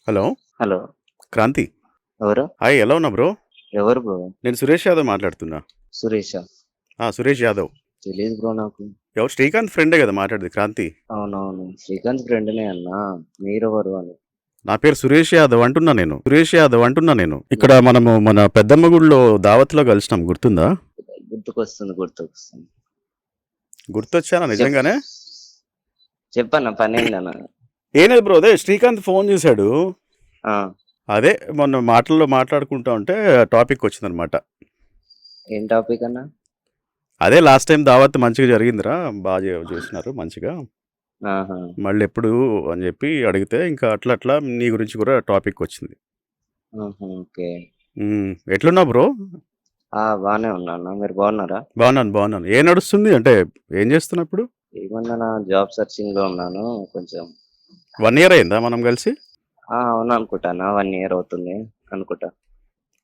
Hello! Hello. Kranti. ఎవరు? Hi! ఎలా ఉన్నావు బ్రో? ఎవరు బ్రో? నేను సురేష్ యాదవ్ మాట్లాడుతున్నా. సురేషా? సురేష్ యాదవ్. తెలీదు బ్రో నాకు. ఎవరు శ్రీకాంత్ ఫ్రెండే కదా మాట్లాడేది క్రాంతి. అవునవును. శ్రీకాంత్ ఫ్రెండ్‌నే అన్నా. మీరెవరు అని. నా పేరు సురేష్ యాదవ్ అంటున్నా నేను. సురేష్ యాదవ్ అంటున్నా నేను. ఇక్కడ మనము మన పెద్దమ్మ గుడిలో దావత్‌లో కలిసినాం గుర్తుందా? గుర్తుకొస్తుంది. గుర్తొచ్చానా చెప్ నిజంగానే? చెప్పన్నా పనేందన్నా? ఏం లేదు బ్రో. అదే శ్రీకాంత్ ఫోన్ చేశాడు. ఆ! అదే మొన్న మాటల్లో మాట్లాడుకుంటా ఉంటే టాపిక్ వచ్చిందనమాట. ఏం టాపిక్ అన్నా? అదే లాస్ట్ టైం దావత్ మంచిగా జరిగిందిరా. చేసినారు మంచిగా. ఆహా! మళ్ళెప్పుడు అని చెప్పి అడిగితే ఇంకా అట్లా అట్లా నీ గురించి కూడా టాపిక్ వచ్చింది. ఆహా! ఓకే. ఎట్లున్నావు బ్రో? బానే ఉన్నా అన్నా. మీరు బాగున్నారా? బాగున్నాను. ఏం నడుస్తుంది? అంటే ఏం చేస్తున్నావు ఇప్పుడు? ఏమన్నా జాబ్ సెర్చింగ్‌లో ఉన్నాను కొంచెం. 1 ఇయర్ అయిందా మనం కలిసి? అవును అనుకుంటా అన్నా. 1 ఇయర్ అవుతుంది అనుకుంటా.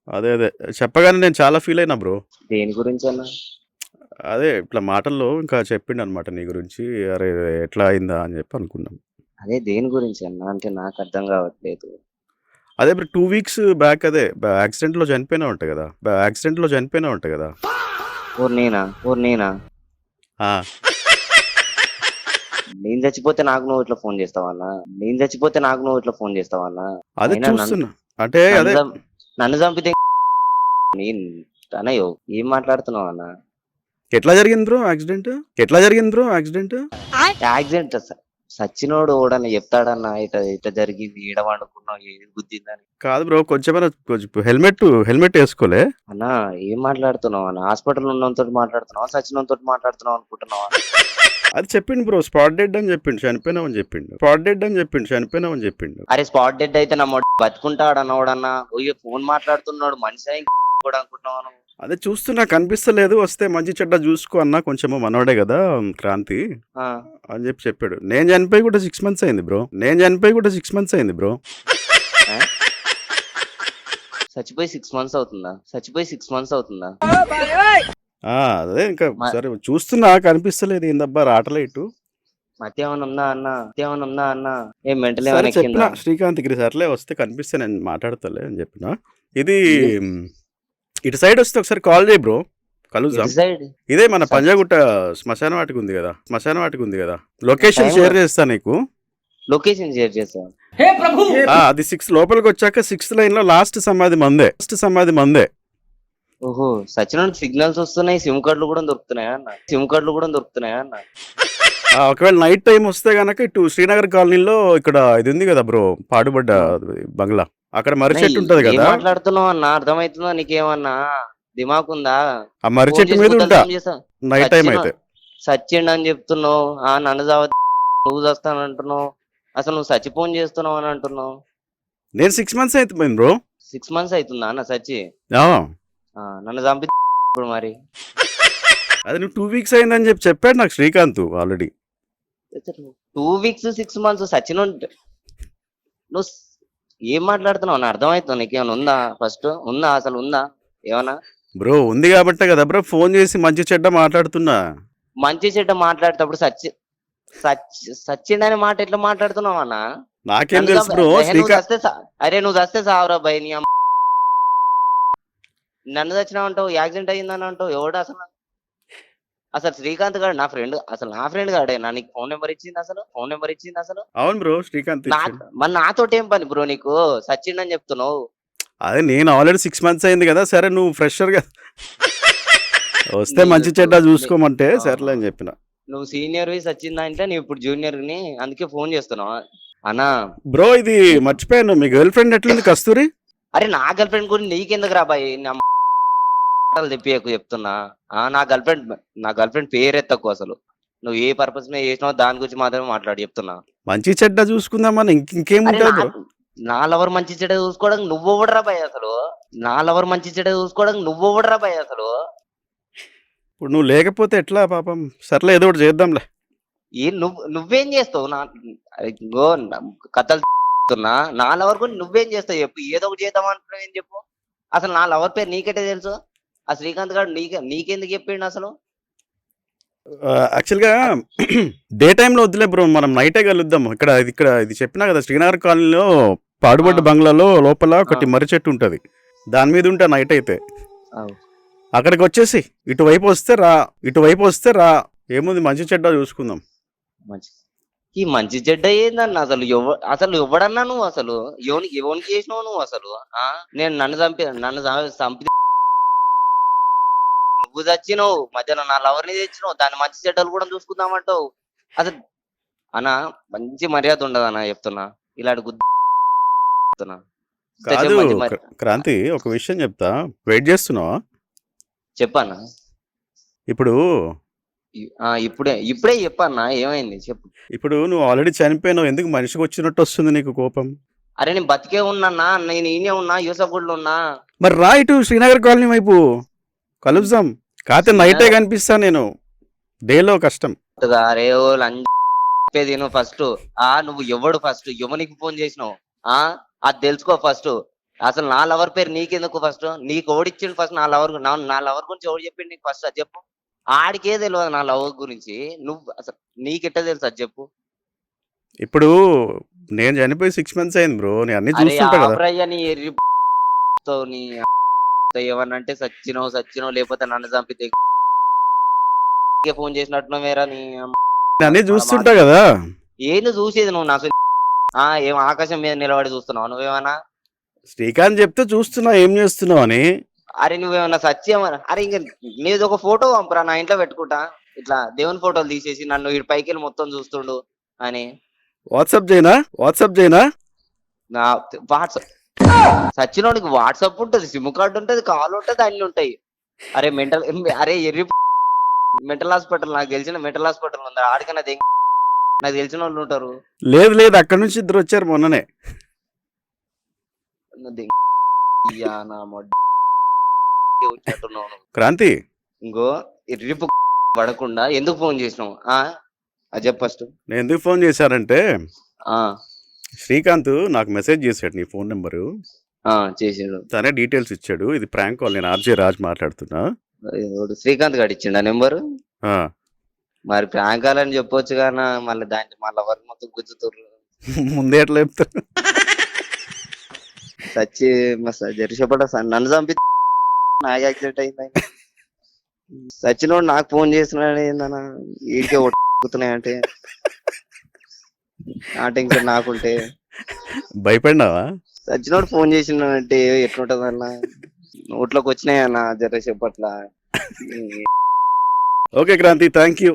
అదే చెప్పగానే నేను చాలా ఫీల్ అయినా బ్రో. దేని గురించన్నా? అదే ఇట్లా మాటల్లో ఇంకా చెప్పిండనమాట నీ గురించి. అరే ఎట్లా అయిందా అని చెప్పి అనుకున్నాం. అదే దేని గురించన్నా? అంటే నాకు అర్థం కావట్లేదు. అదే ఇప్పుడు 2 వీక్స్ బ్యాక్ అదే యాక్సిడెంట్లో చనిపోయినావంట కదా. ఓరి నేనా? ఆ, నేను చచ్చిపోతే నాకు నువ్వు ఇట్లా ఫోన్ చేస్తావన్నా? అదే అయినా చూస్తున్నా. అంటే నన్ను అదే చం- నన్ను చంపితే నేను అన్నయ్యో ఏం మాట్లాడుతున్నావు అన్న? ఎట్లా జరిగింది బ్రో యాక్సిడెంట్? యాక్సిడెంట్ సచ్చినోడు ఓడని చెప్తాడన్నా ఇట్లా ఇట్లా జరిగింది ఈడ వండుకున్నావు ఏది గుద్దిందని. కాదు బ్రో, కొంచెం హెల్మెట్ వేసుకోలే. అన్న ఏం మాట్లాడుతున్నావు అన్న? హాస్పిటల్ ఉన్నంతో మాట్లాడుతున్నావా సచ్చినంతో మాట్లాడుతున్నావు అనుకుంటున్నావా? అది చెప్పిండు బ్రో, స్పాట్ డెడ్ అని చెప్పిండు, చనిపోయినావని చెప్పిండు. అరే స్పాట్ డెడ్ అయితే నా బతుకుంటాడు అన్నవాడన్నా ఫోన్ మాట్లాడుతున్నాడు మనిషి కూడా అనుకుంటున్నావా నువ్వు? అదే చూస్తున్నా కనిపిస్తలేదు, వస్తే మంచి చెడ్డ చూసుకో అన్న, కొంచెము మనోడే కదా క్రాంతి ఆ, అని చెప్పాడు. నేను చనిపోయి కూడా 6 months అయింది బ్రో. ఆ? చచ్చిపోయి 6 months అవుతుందా? అదే ఇంకా మ- సరే చూస్తున్నా కనిపిస్తలేదు, ఏందబ్బా రావట్లే ఇటు. మధ్యాహ్నం ఉందా అన్న? ఏం మెంటల్ సరే ఏమైనా చెప్పిన ఎక్కిందా? శ్రీకాంత్కి, సర్లే వస్తే కనిపిస్తే నేను మాట్లాడతాలే అని చెప్పిన. ఇది ఇది ఇటు సైడ్ వస్తే ఒకసారి కాల్ చేయి బ్రో, కలుద్దాం. ఎటు సైడ్? ఇదే మన సచ్ పంజాగుట్ట శ్మశాన వాటికి ఉంది కదా. లొకేషన్ టైం షేర్ చేస్తా నీకు. లొకేషన్ షేర్ చేసా. అది 6 లోపలికి వచ్చాక 6th లైన్ లో లాస్ట్ సమాధి మందే. ఓహో సచిన్ సిగ్నల్స్ వస్తున్నాయి, సిమ్ కార్డులు కూడా దొరుకుతున్నాయా అన్న? ఒకవేళ నైట్ టైం వస్తే గనక ఇటు శ్రీనగర్ కాలనీలో ఇక్కడ ఇది ఉంది కదా బ్రో, పాడుబడ్డ ఆ. బంగ్లా, అక్కడ మర్రి అన్న, చెట్టు ఉంటది ఏం కదా. మాట్లాడుతున్నావు అన్న? అర్థమవుతుందా నీకేమన్నా? దిమాక్ ఉందా? ఆ మర్రి ఫోన్ చెట్టు చేసి మీద ఉంటా గుద్దలు చేస్తా. నైట్ టైం అయితే. సచ్చిండు అని చెప్తున్నావు, నన్ను నువ్వు చస్తానంటున్నావు. అసలు నువ్వు చచ్చిపోన్ చేస్తున్నావు అని అంటున్నావు. నేను 6 months అయిపోయింది బ్రో. 6 months అవుతుందా అన్న సచ్చి? ఆ, నన్ను చంపి ఇప్పుడు మరి అది నువ్వు 2 weeks అయిందని చెప్పాడు నాకు Srikanth already. 2 weeks 6 months Sachin నువ్వు ఏం మాట్లాడుతున్నావు అన్న? అర్థమవుతుంది నీకేమైనా ఉందా? ఫస్ట్ ఉందా? అసలు ఉందా ఏమన్నా? బ్రో ఉంది కాబట్టే కదా బ్రో ఫోన్ చేసి మంచి చెడ్డ మాట్లాడుతున్నా. మంచి చెడ్డ మాట్లాడేటప్పుడు సచ్చిండని మాట ఎట్లా మాట్లాడుతున్నావు అన్న? నాకేం నన్ను తెలుసు బ్రో. నువ్వు చస్తే సావరా భయ్ నీ అమ్మ. నన్ను చచ్చినావు అంటావు, యాక్సిడెంట్ అయ్యిందని అంటావు. ఎవడు అసలు శ్రీకాంత్ గారు నా ఫ్రెండ్ గాడే నీకు ఫోన్ నెంబర్ ఇచ్చింది అసలు? అవును బ్రో, శ్రీకాంత్ ఇచ్చాడు. మరి నాతోటి ఏం పని బ్రో నీకు? సచ్చిండని చెప్తున్నావు. అదే నేను ఆల్రెడీ 6 months అయింది కదా. సరే నువ్వు ఫ్రెషర్ గా వస్తే మంచి చెడ్డ చూసుకోమంటే సరేలే అని చెప్పిన. నువ్వు సీనియర్ వి సచ్చిందా అంటే నువ్వు ఇప్పుడు జూనియర్ ని, అందుకే ఫోన్ చేస్తున్నావు అన్నా. బ్రో ఇది మర్చిపోయాను, మీ గర్ల్ ఫ్రెండ్ ఎట్లుంది కస్తూరి? అరే నా గర్ల్ ఫ్రెండ్ గురించి నీకెందుకు రా బాయ్? నా మాటలు తెప్పియకు చెప్తున్నా. నా గర్ల్ ఫ్రెండ్ పేరెత్తకు అసలు. నువ్వు ఏ పర్పస్ మీద చేసినావు దాని గురించి మాత్రమే మాట్లాడి చెప్తున్నా. మంచి చెడ్డ చూసుకుందామని అరే ఇంకేముంటుంది బ్రో. నా లవర్ మంచి చెడ్డ చూసుకోవడానికి నువ్వు ఎవడరా బాయ్ అసలు? ఇప్పుడు నువ్వు లేకపోతే ఎట్లా పాపం. సర్లే ఏదో ఒకటి చేద్దాంలే. నువ్వేం చేస్తావు? కథలు చెప్తున్నా. నా లవర్ గురించి నువ్వేం చేస్తావు చెప్పు? ఏదో ఒకటి చేద్దాం అంటున్నావు ఏం చెప్పు? అసలు నా లవర్ పేరు నీకెట్టే తెలుసు? ఆ శ్రీకాంత్ గారు నీకెందుకు చెప్పిండు అసలు? యాక్చువల్గా డే టైంలో వద్దులే బ్రో, మనం నైటే కలుద్దాం. ఇక్కడ ఇది చెప్పినా కదా శ్రీనగర్ కాలనీలో పాడుబడ్డ బంగ్లాలో లోపల ఒకటి మర్రి చెట్టు ఉంటుంది, దాని మీద ఉంటా నైట్ అయితే. అక్కడికి వచ్చేసి ఇటువైపు వస్తే రా, ఏముంది మంచి చెడ్డ చూసుకుందాం. మంచి ఈ మంచి చెడ్డ ఏందన్న అసలు అసలు ఎవడన్నా నువ్వు అసలు ఎవరికి చేసినావు నువ్వు అసలు నేను నన్ను చంపి నువ్వు చచ్చినావు మధ్యాహ్నం నా లవర్ని తెచ్చినావు, దాన్ని మంచి చెడ్డలు కూడా చూసుకుందామంటావు. అసలు అన్న మంచి మర్యాద ఉండదు అన్న చెప్తున్నా, ఇలాంటి గుర్తున్నా. కాదు క్రాంతి, ఒక విషయం చెప్తా, వెయిట్ చేస్తున్నావా? చెప్పన్నా. ఇప్పుడు ఇప్పుడే చెప్పన్నా, ఏమైంది చెప్పు. ఇప్పుడు నువ్వు ఆల్రెడీ చనిపోయినావు, ఎందుకు మనిషికి వచ్చినట్టు వస్తుంది నీకు కోపం? అరే నేను బతికే ఉన్నా, నేను ఈయనే ఉన్నా, యూసఫ్గూడలో ఉన్నా. మరి రా ఇటు శ్రీనగర్ కాలనీ వైపు కలుద్దాం. కాకపోతే నైటే కనిపిస్తా నేను, డేలో కష్టం. అరే ఓ లంచేది నువ్వు ఫస్ట్ నువ్వు ఎవడు ఫస్ట్ ఎవరికి ఫోన్ చేసినావు అది తెలుసుకో ఫస్ట్. అసలు నా లవర్ పేరు నీకెందుకు ఫస్ట్? నీకు ఓడిచ్చిండు ఫస్ట్ నా లవర్ గురించి ఎవడు చెప్పిండు నీకు ఫస్ట్ అది చెప్పు. ఆడికే తెలియదు నా లవర్ గురించి, నువ్వు అసలు నీకెట్ట తెలుసు అది చెప్పు. ఇప్పుడు నేను చనిపోయి 6 months అయింది బ్రో, నేను అన్ని చూస్తుంటా కదా. నీ ఏమన్నంటే సచ్చినో లేకపోతే నన్ను చంపితే ఫోన్ చేసినట్టు వేరా నీ అన్ని చూస్తుంటా కదా. ఏంది చూసేది నువ్వు? నాకు ఏం ఆకాశం మీద నిలబడి చూస్తున్నావు నువ్వేమన్నా? శ్రీకాంత్ చెప్తే చూస్తున్నా ఏం చేస్తున్నావు అని. అరే నువ్వేమన్నా సత్యమన్నా? అరే ఇంక నీది ఒక ఫోటో పంపరా, నా ఇంట్లో పెట్టుకుంటా, ఇట్లా దేవుని ఫోటోలు తీసేసి నన్ను ఈ పైకి వెళ్ళి మొత్తం చూస్తుండు అని. వాట్సాప్ చేయనా? నా వాట్సాప్ సచ్చినోడికి వాట్సాప్ ఉంటది, సిమ్ కార్డు ఉంటది, కాల్ ఉంటది, అన్ని ఉంటాయి. అరే మెంటల్ హాస్పిటల్, నాకు తెలిసిన మెంటల్ హాస్పిటల్ ఉంది, ఆడికన్నా నాకు తెలిసిన వాళ్ళు ఉంటారు. లేదు అక్కడ నుంచి 2 వచ్చారు మొన్ననే. క్రాంతి ఇంకో ఎర్రిపు పడకుండా ఎందుకు ఫోన్ చేసినావు అది చెప్పు ఫస్ట్. నేను ఎందుకు ఫోన్ చేశానంటే, శ్రీకాంత్ నాకు మెసేజ్ చేశాడు నీ ఫోన్ నెంబరు. చేసాడు, తనే డీటెయిల్స్ ఇచ్చాడు, ఇది ప్రాంక్ కాల్, నేను ఆర్జే రాజ్ మాట్లాడుతున్నా. శ్రీకాంత్ గారు ఇచ్చిండు ఆ నెంబరు. మరి ప్రాంక్ కాల్ అని చెప్పొచ్చు కానీ మళ్ళీ మళ్ళీ వరకు మొత్తం గుచ్చుతారు. ముందే ఎట్లా చెప్తారు? సచ్చి జరిసేపట నన్ను చంపి నాకు యాక్సిడెంట్ అయింది. సచ్చినోడు నాకు ఫోన్ చేస్తున్నాడు ఏందన్నా, వీడికే ఒట్టుకుతున్నాయంటే ఆ టెన్షన్ నాకుంటే. భయపడినావా? సచ్చినోడు ఫోన్ చేసినంటే ఎట్లుంటది అన్న, నోట్లోకి వచ్చినాయన్న జరసేపట్ల. Okay Kranthi, thank you.